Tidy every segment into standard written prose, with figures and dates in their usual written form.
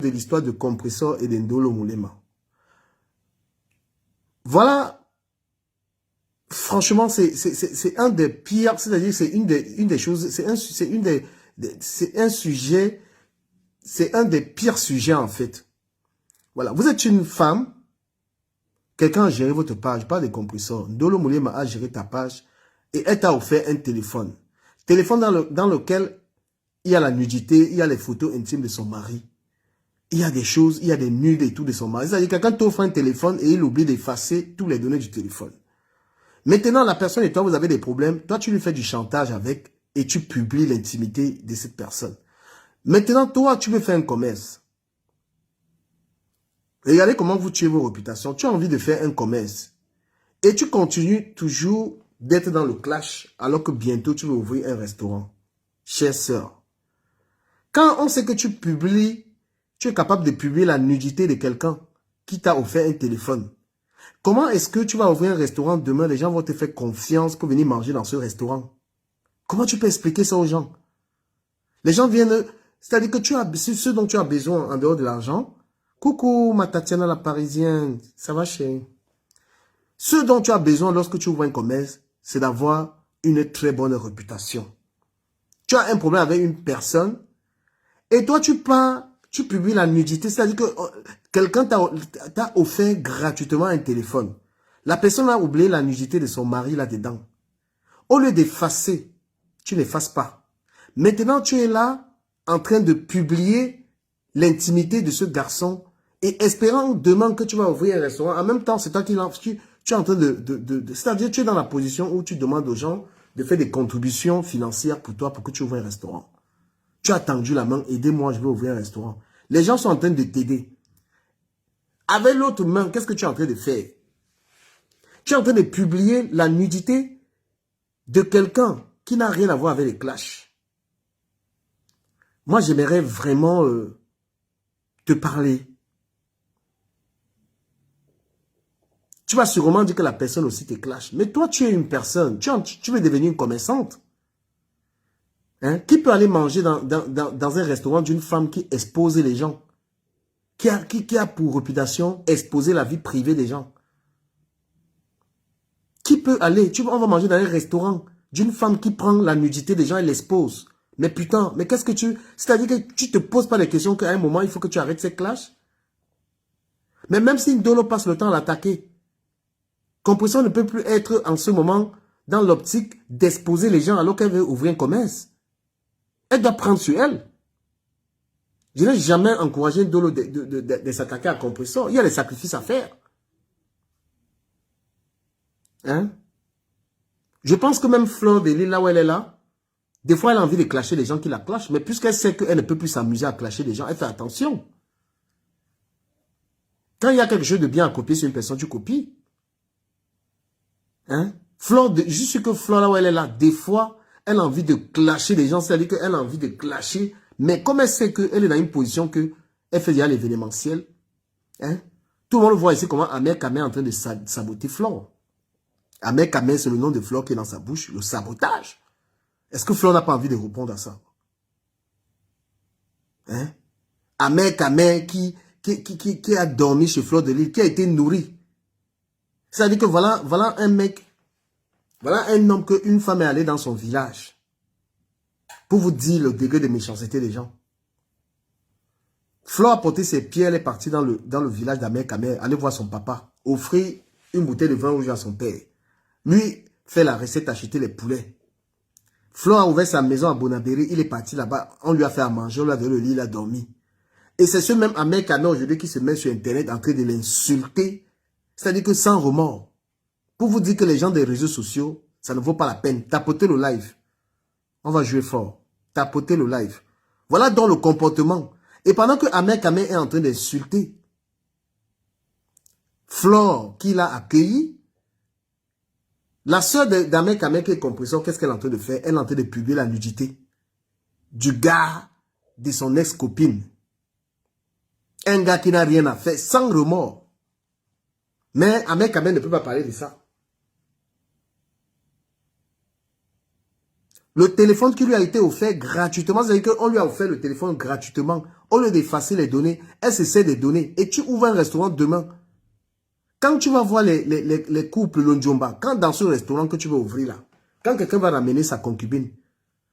de l'histoire de Compressor et de Ndolo Moulema. Voilà, franchement, c'est un des pires, c'est-à-dire c'est une des choses, c'est un sujet, c'est un des pires sujets en fait. Voilà, vous êtes une femme, quelqu'un a géré votre page, pas de Compressor. Ndolo Moulema a géré ta page et elle t'a offert un téléphone. Téléphone dans lequel il y a la nudité, il y a les photos intimes de son mari. Il y a des choses, il y a des nudes et tout de son mari. C'est-à-dire que quelqu'un t'offre un téléphone et il oublie d'effacer tous les données du téléphone. Maintenant, la personne et toi, vous avez des problèmes. Toi, tu lui fais du chantage avec et tu publies l'intimité de cette personne. Maintenant, toi, tu veux faire un commerce. Regardez comment vous tuez vos réputations. Tu as envie de faire un commerce. Et tu continues toujours d'être dans le clash alors que bientôt, tu veux ouvrir un restaurant. Chère sœur, quand on sait que tu publies, tu es capable de publier la nudité de quelqu'un qui t'a offert un téléphone. Comment est-ce que tu vas ouvrir un restaurant demain, les gens vont te faire confiance pour venir manger dans ce restaurant? Comment tu peux expliquer ça aux gens? Les gens viennent, c'est-à-dire que tu as ce dont tu as besoin en dehors de l'argent. Coucou, ma Tatiana la Parisienne, ça va chérie? Ce dont tu as besoin lorsque tu ouvres un commerce, c'est d'avoir une très bonne réputation. Tu as un problème avec une personne et toi tu pars, tu publies la nudité, c'est-à-dire que quelqu'un t'a offert gratuitement un téléphone. La personne a oublié la nudité de son mari là-dedans. Au lieu d'effacer, tu n'effaces pas. Maintenant, tu es là en train de publier l'intimité de ce garçon et espérant demain que tu vas ouvrir un restaurant. En même temps, c'est toi qui tu es en train c'est-à-dire tu es dans la position où tu demandes aux gens de faire des contributions financières pour toi pour que tu ouvres un restaurant. Tu as tendu la main, aidez-moi, je vais ouvrir un restaurant. Les gens sont en train de t'aider. Avec l'autre main, qu'est-ce que tu es en train de faire? Tu es en train de publier la nudité de quelqu'un qui n'a rien à voir avec les clashs. Moi, j'aimerais vraiment te parler. Tu vas sûrement dire que la personne aussi te clash. Mais toi, tu es une personne. Tu veux devenir une commerçante. Hein? Qui peut aller manger dans un restaurant d'une femme qui expose les gens? Qui a pour réputation exposer la vie privée des gens? Qui peut aller? On va manger dans un restaurant d'une femme qui prend la nudité des gens et l'expose. Mais putain, mais qu'est-ce que c'est-à-dire que tu te poses pas les questions qu'à un moment, il faut que tu arrêtes ces clashs? Mais même si Ndolo passe le temps à l'attaquer, Compressor ne peut plus être en ce moment dans l'optique d'exposer les gens alors qu'elle veut ouvrir un commerce. Elle doit prendre sur elle. Je n'ai jamais encouragé Ndolo de s'attaquer à Compressor. Il y a des sacrifices à faire. Hein? Je pense que même Fleur de Lille, là où elle est là, des fois elle a envie de clasher les gens qui la clashent, mais puisqu'elle sait qu'elle ne peut plus s'amuser à clasher les gens, elle fait attention. Quand il y a quelque chose de bien à copier sur une personne, tu copies. Hein? Je suis sûr que Fleur, là où elle est là, des fois, elle a envie de clasher les gens, c'est-à-dire qu'elle a envie de clasher, mais comme elle sait qu'elle est dans une position qu'elle fait déjà l'événementiel, hein? Tout le monde voit ici comment Ahmed Kamé est en train de saboter Fleur. Ahmed Kamé, c'est le nom de Fleur qui est dans sa bouche, le sabotage. Est-ce que Fleur n'a pas envie de répondre à ça? Hein? Ahmed Kamé qui a dormi chez Fleur de Lille, qui a été nourri. C'est-à-dire que voilà un mec, voilà un homme qu'une femme est allée dans son village pour vous dire le degré de méchanceté des gens. Fleur a porté ses pieds, elle est partie dans le village d'Ahmed Kamé, aller voir son papa, offrir une bouteille de vin rouge à son père. Lui fait la recette, acheter les poulets. Fleur a ouvert sa maison à Bonabéry, il est parti là-bas, on lui a fait à manger, on lui a donné le lit, il a dormi. Et c'est ce même Ahmed Kamé aujourd'hui qui se met sur Internet en train de l'insulter, c'est-à-dire que sans remords. Pour vous dire que les gens des réseaux sociaux, ça ne vaut pas la peine. Tapotez le live. On va jouer fort. Tapotez le live. Voilà donc le comportement. Et pendant que Ahmed Kamé est en train d'insulter Flore qui l'a accueilli, la sœur d'Ahmed Kamé qui est Compressor, qu'est-ce qu'elle est en train de faire? Elle est en train de publier la nudité du gars de son ex-copine. Un gars qui n'a rien à faire, sans remords. Mais Ahmed Kamé ne peut pas parler de ça. Le téléphone qui lui a été offert gratuitement, c'est-à-dire qu'on lui a offert le téléphone gratuitement. Au lieu d'effacer les données, elle s'essaie des données. Et tu ouvres un restaurant demain. Quand tu vas voir les couples, le Njomba, quand dans ce restaurant que tu vas ouvrir là, quand quelqu'un va ramener sa concubine,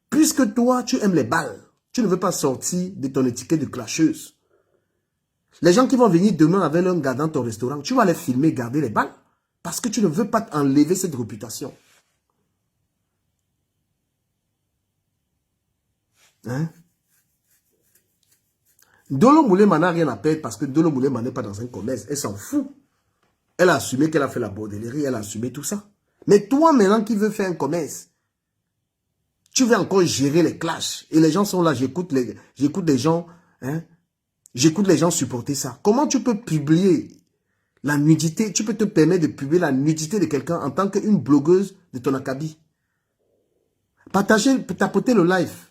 puisque toi, tu aimes les balles, tu ne veux pas sortir de ton étiquette de clasheuse. Les gens qui vont venir demain avec un gars dans ton restaurant, tu vas les filmer, garder les balles, parce que tu ne veux pas enlever cette réputation. Hein? Dolo Moulema n'a rien à perdre parce que Dolo Moulema n'est pas dans un commerce. Elle s'en fout. Elle a assumé qu'elle a fait la bordellerie, elle a assumé tout ça. Mais toi, maintenant, qui veux faire un commerce, tu veux encore gérer les clashs. Et les gens sont là, j'écoute les gens, hein, j'écoute les gens supporter ça. Comment tu peux publier la nudité, tu peux te permettre de publier la nudité de quelqu'un en tant qu'une blogueuse de ton acabit? Partager, tapoter le live.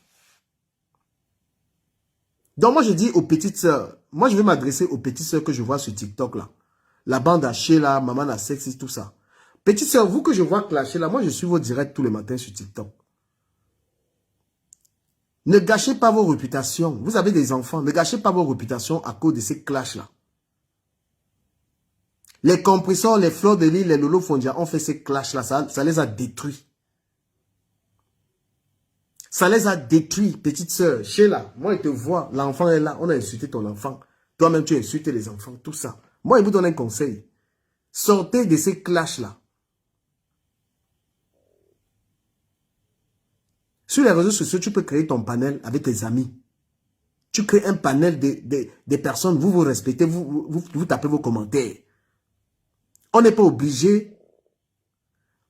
Donc moi je dis aux petites sœurs, moi je vais m'adresser aux petites sœurs que je vois sur TikTok là. La bande à Sheila, Maman à Sexy, tout ça. Petites sœurs, vous que je vois clasher là, moi je suis vos directs tous les matins sur TikTok. Ne gâchez pas vos réputations. Vous avez des enfants, ne gâchez pas vos réputations à cause de ces clashs là. Les compresseurs, les fleurs de l'île, les Lolo Fondia ont fait ces clashs là, ça les a détruits. Ça les a détruits, petite sœur. Sheila, moi, je te vois, l'enfant est là, on a insulté ton enfant. Toi-même, tu as insulté les enfants, tout ça. Moi, je vous donne un conseil. Sortez de ces clashs-là. Sur les réseaux sociaux, tu peux créer ton panel avec tes amis. Tu crées un panel des personnes, vous vous respectez, vous tapez vos commentaires. On n'est pas obligé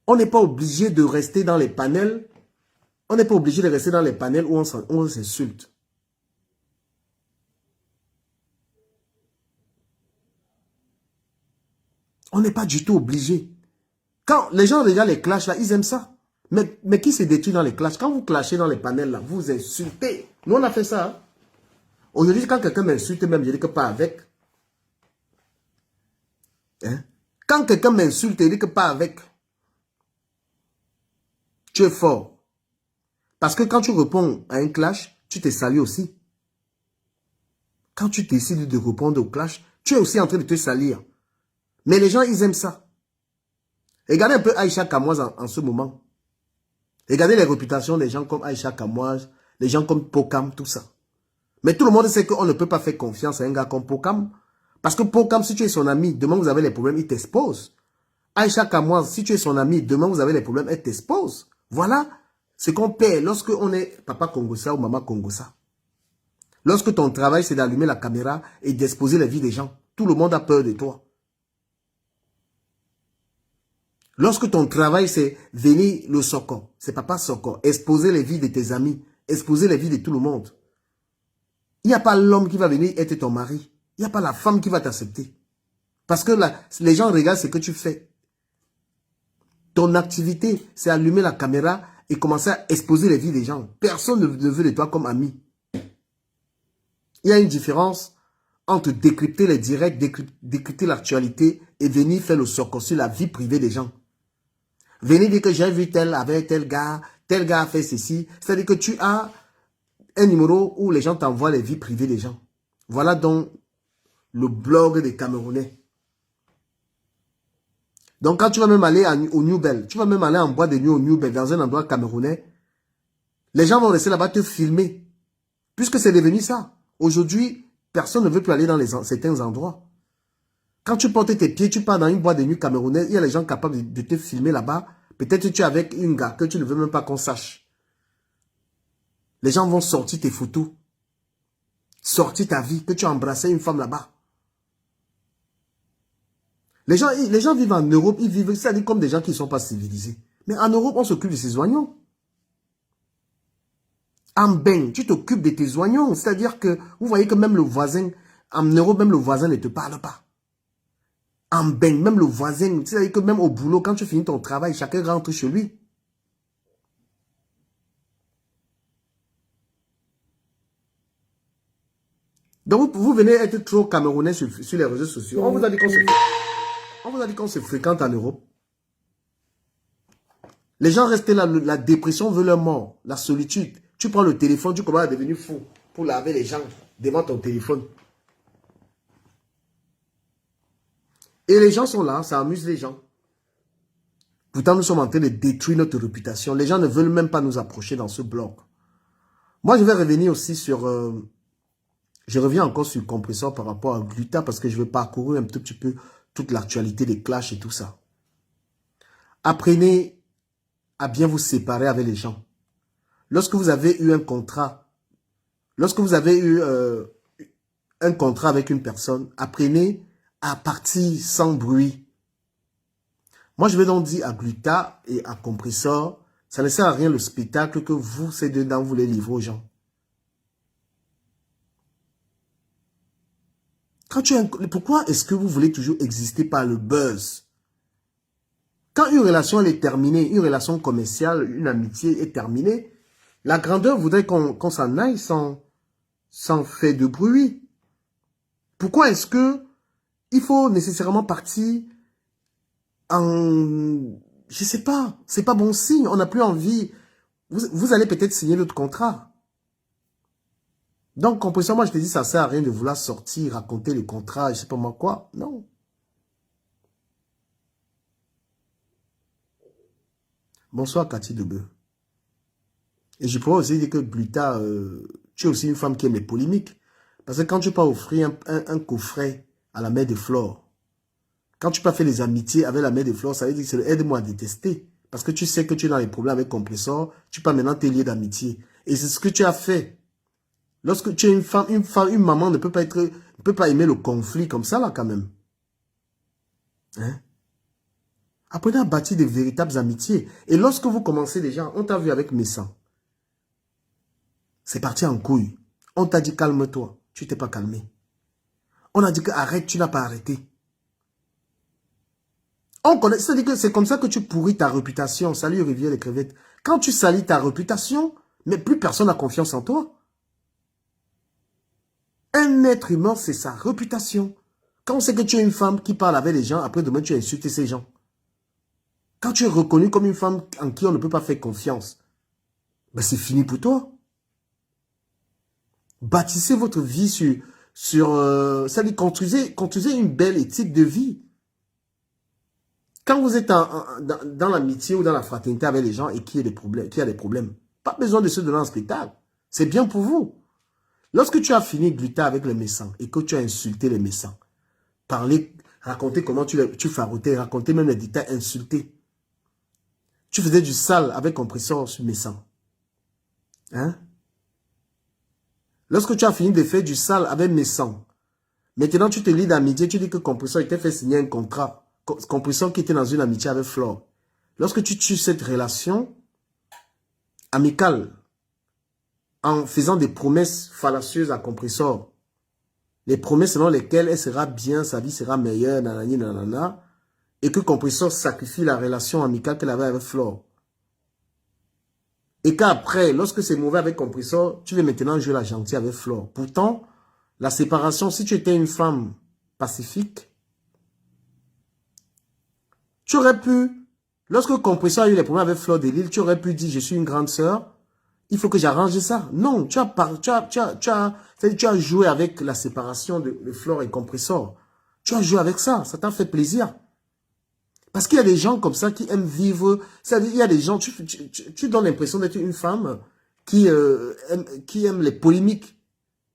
de rester dans les panels. On n'est pas obligé de rester dans les panels où on s'insulte. On n'est pas du tout obligé. Quand les gens regardent les clashs là, ils aiment ça. Mais qui se détruit dans les clashs? Quand vous clashez dans les panels là, vous insultez. Nous on a fait ça. Hein? Aujourd'hui, quand quelqu'un m'insulte, même je dis que pas avec. Hein? Quand quelqu'un m'insulte, je dis que pas avec. Tu es fort. Parce que quand tu réponds à un clash, tu te salis aussi. Quand tu décides de répondre au clash, tu es aussi en train de te salir. Mais les gens, ils aiment ça. Regardez un peu Aïcha Kamoise en ce moment. Regardez les réputations des gens comme Aïcha Kamoise, les gens comme Pokam, tout ça. Mais tout le monde sait qu'on ne peut pas faire confiance à un gars comme Pokam. Parce que Pokam, si tu es son ami, demain vous avez les problèmes, il t'expose. Aïcha Kamoise, si tu es son ami, demain vous avez les problèmes, elle t'expose. Voilà ce qu'on perd lorsque on est papa Congossa ou maman Congossa. Lorsque ton travail, c'est d'allumer la caméra et d'exposer la vie des gens. Tout le monde a peur de toi. Lorsque ton travail, c'est venir le Soko, c'est papa Soko, exposer les vies de tes amis, exposer les vies de tout le monde. Il n'y a pas l'homme qui va venir être ton mari. Il n'y a pas la femme qui va t'accepter. Parce que là, les gens regardent ce que tu fais. Ton activité, c'est allumer la caméra et commencer à exposer les vies des gens. Personne ne veut de toi comme ami. Il y a une différence entre décrypter les directs, décrypter l'actualité et venir faire le Soko sur la vie privée des gens. Venez dire que j'ai vu tel avec tel gars a fait ceci. C'est-à-dire que tu as un numéro où les gens t'envoient les vies privées des gens. Voilà donc le blog des Camerounais. Donc quand tu vas même aller au New Bell, tu vas même aller en boîte de nuit au New Bell, dans un endroit camerounais, les gens vont rester là-bas te filmer. Puisque c'est devenu ça. Aujourd'hui, personne ne veut plus aller dans certains endroits. Quand tu portes tes pieds, tu pars dans une boîte de nuit camerounaise, il y a les gens capables de te filmer là-bas. Peut-être tu es avec une gars que tu ne veux même pas qu'on sache. Les gens vont sortir tes photos. Sortir ta vie, que tu as embrassé une femme là-bas. Les gens vivent en Europe, ils vivent, c'est-à-dire comme des gens qui ne sont pas civilisés. Mais en Europe, on s'occupe de ses oignons. En bain, tu t'occupes de tes oignons. C'est-à-dire que, vous voyez que même le voisin, en Europe, même le voisin ne te parle pas. En bain, même le voisin, c'est-à-dire que même au boulot, quand tu finis ton travail, chacun rentre chez lui. Donc, vous venez être trop camerounais sur les réseaux sociaux. On vous a dit qu'on se fréquente en Europe. Les gens restent là, la dépression veut leur mort, la solitude. Tu prends le téléphone, tu commences à devenir fou pour laver les gens devant ton téléphone. Et les gens sont là, ça amuse les gens. Pourtant, nous sommes en train de détruire notre réputation. Les gens ne veulent même pas nous approcher dans ce bloc. Moi, je vais revenir aussi sur... je reviens encore sur le compresseur par rapport à Gluta parce que je vais parcourir un tout petit peu toute l'actualité des clashs et tout ça. Apprenez à bien vous séparer avec les gens. Lorsque vous avez eu un contrat, lorsque vous avez eu un contrat avec une personne, apprenez à partir sans bruit. Moi, je vais donc dire à Gluta et à Compresseur, ça ne sert à rien le spectacle que vous, ces deux dents, vous les livrez aux gens. Pourquoi est-ce que vous voulez toujours exister par le buzz? Quand une relation elle est terminée, une relation commerciale, une amitié est terminée, la grandeur voudrait qu'on s'en aille sans faire de bruit. Pourquoi est-ce que il faut nécessairement partir en... Je sais pas, c'est pas bon signe, on n'a plus envie. Vous allez peut-être signer l'autre contrat. Donc, compresseur, moi je te dis, ça sert à rien de vouloir sortir, raconter les contrats, je sais pas moi quoi. Non. Bonsoir Cathy Debeu. Et je pourrais aussi dire que Gluta, tu es aussi une femme qui aime les polémiques. Parce que quand tu peux offrir un coffret à la mère de Flore, quand tu peux faire les amitiés avec la mère de Flore, ça veut dire que c'est aide-moi à détester. Parce que tu sais que tu es dans les problèmes avec Compresseur, tu peux maintenant te lier d'amitié. Et c'est ce que tu as fait. Lorsque tu es une femme, une maman ne peut pas aimer le conflit comme ça là quand même. Hein? Apprenez à bâtir de véritables amitiés. Et lorsque vous commencez déjà, on t'a vu avec Messan. C'est parti en couille. On t'a dit calme-toi. Tu t'es pas calmé. On a dit que arrête, tu n'as pas arrêté. On connaît, c'est-à-dire que c'est comme ça que tu pourris ta réputation. Salut Rivière des crevettes. Quand tu salis ta réputation, mais plus personne n'a confiance en toi. Un être humain, c'est sa réputation. Quand on sait que tu es une femme qui parle avec les gens, après demain tu as insulté ces gens. Quand tu es reconnu comme une femme en qui on ne peut pas faire confiance, ben c'est fini pour toi. Bâtissez votre vie ça dit construisez une belle éthique de vie. Quand vous êtes dans l'amitié ou dans la fraternité avec les gens et qui a des problèmes, pas besoin de se donner un spectacle. C'est bien pour vous. Lorsque tu as fini de lutter avec les méchants et que tu as insulté les méchants, raconter comment tu faroutais, raconter même les détails, insulter. Tu faisais du sale avec compresseur sur méchant. Hein? Lorsque tu as fini de faire du sale avec méchant, maintenant tu te lis d'amitié, tu dis que compresseur était fait signer un contrat. Compresseur qui était dans une amitié avec Flore. Lorsque tu tues cette relation amicale en faisant des promesses fallacieuses à compresseur, les promesses selon lesquelles elle sera bien, sa vie sera meilleure, nanani, nanana, et que compresseur sacrifie la relation amicale qu'elle avait avec Flore. Et qu'après, lorsque c'est mauvais avec compresseur, tu veux maintenant jouer la gentille avec Flore. Pourtant, la séparation, si tu étais une femme pacifique, tu aurais pu, lorsque compresseur a eu les problèmes avec Flore de Lille, tu aurais pu dire, je suis une grande sœur, il faut que j'arrange ça. Non, tu as joué avec la séparation de Flore et compresseur. Tu as joué avec ça, ça t'a fait plaisir. Parce qu'il y a des gens comme ça qui aiment vivre. C'est-à-dire, il y a des gens, tu donnes l'impression d'être une femme qui aime les polémiques.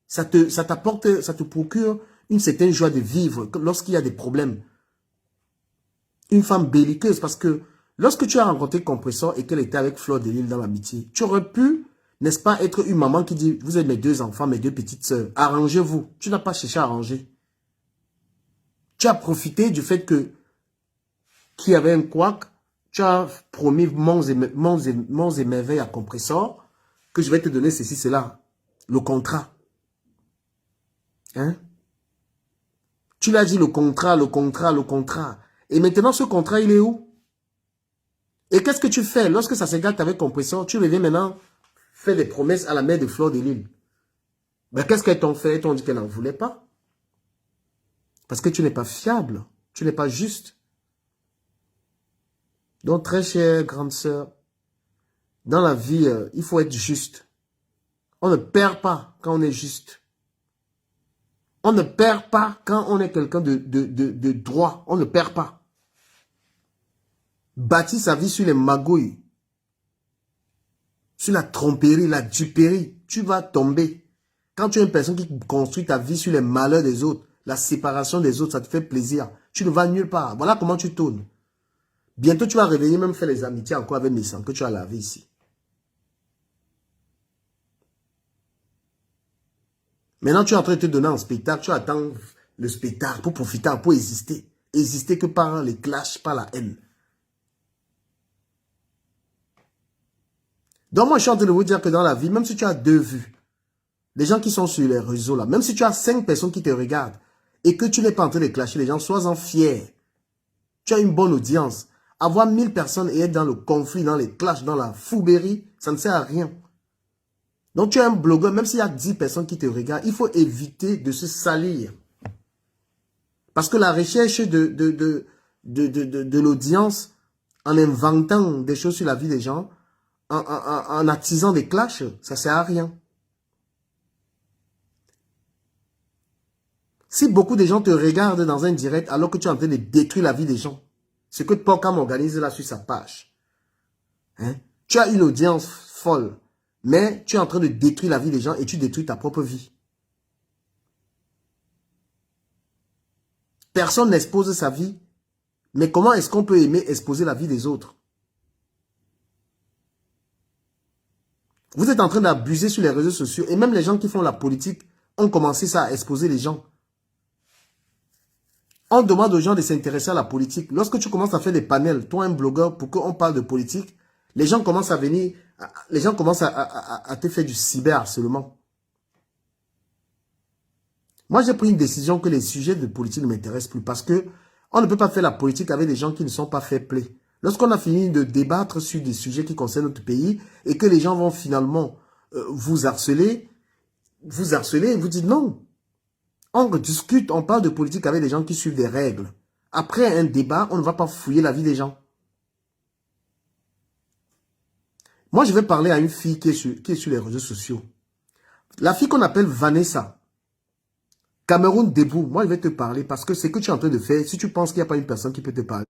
Ça te procure une certaine joie de vivre lorsqu'il y a des problèmes. Une femme belliqueuse, parce que lorsque tu as rencontré Compresseur et qu'elle était avec Flore de Lille dans l'amitié, tu aurais pu, n'est-ce pas, être une maman qui dit, vous êtes mes deux enfants, mes deux petites sœurs, arrangez-vous. Tu n'as pas cherché à arranger. Tu as profité du fait que qu'il y avait un couac, tu as promis monts et merveilles à Compresseur, que je vais te donner ceci, cela, le contrat. Hein? Tu l'as dit, le contrat. Et maintenant, ce contrat, il est où? Et qu'est-ce que tu fais? Lorsque ça se gâte avec Compresseur, tu reviens maintenant faire des promesses à la mère de Flore de Lille. Ben, qu'est-ce qu'elles t'ont fait? Elles t'ont dit qu'elles n'en voulaient pas. Parce que tu n'es pas fiable. Tu n'es pas juste. Donc, très chère grande sœur, dans la vie, il faut être juste. On ne perd pas quand on est juste. On ne perd pas quand on est quelqu'un de droit. On ne perd pas. Bâtir sa vie sur les magouilles, sur la tromperie, la duperie, tu vas tomber. Quand tu es une personne qui construit ta vie sur les malheurs des autres, la séparation des autres, ça te fait plaisir. Tu ne vas nulle part. Voilà comment tu tournes. Bientôt, tu vas revenir même faire les amitiés encore avec mes sangs que tu as lavé ici. Maintenant, tu es en train de te donner un spectacle. Tu attends le spectacle pour profiter, pour exister. Exister que par les clashs, par la haine. Donc moi, je suis en train de vous dire que dans la vie, même si tu as 2 vues, les gens qui sont sur les réseaux là, même si tu as 5 personnes qui te regardent et que tu n'es pas en train de clasher les gens, sois-en fier. Tu as une bonne audience. Avoir 1000 personnes et être dans le conflit, dans les clashs, dans la fouberie, ça ne sert à rien. Donc tu es un blogueur, même s'il y a 10 personnes qui te regardent, il faut éviter de se salir. Parce que la recherche de l'audience, en inventant des choses sur la vie des gens, en attisant des clashs, ça ne sert à rien. Si beaucoup de gens te regardent dans un direct alors que tu es en train de détruire la vie des gens, ce que Porcam organise là sur sa page, hein? Tu as une audience folle, mais tu es en train de détruire la vie des gens et tu détruis ta propre vie. Personne n'expose sa vie, mais comment est-ce qu'on peut aimer exposer la vie des autres? Vous êtes en train d'abuser sur les réseaux sociaux et même les gens qui font la politique ont commencé ça à exposer les gens. On demande aux gens de s'intéresser à la politique. Lorsque tu commences à faire des panels, toi un blogueur, pour qu'on parle de politique, les gens commencent à venir, les gens commencent à te faire du cyberharcèlement. Moi, j'ai pris une décision que les sujets de politique ne m'intéressent plus parce que on ne peut pas faire la politique avec des gens qui ne sont pas fair play. Lorsqu'on a fini de débattre sur des sujets qui concernent notre pays et que les gens vont finalement vous harceler et vous dites non. On discute, on parle de politique avec des gens qui suivent des règles. Après un débat, on ne va pas fouiller la vie des gens. Moi, je vais parler à une fille qui est sur les réseaux sociaux. La fille qu'on appelle Vanessa. Cameroun debout. Moi, je vais te parler parce que c'est ce que tu es en train de faire. Si tu penses qu'il n'y a pas une personne qui peut te parler.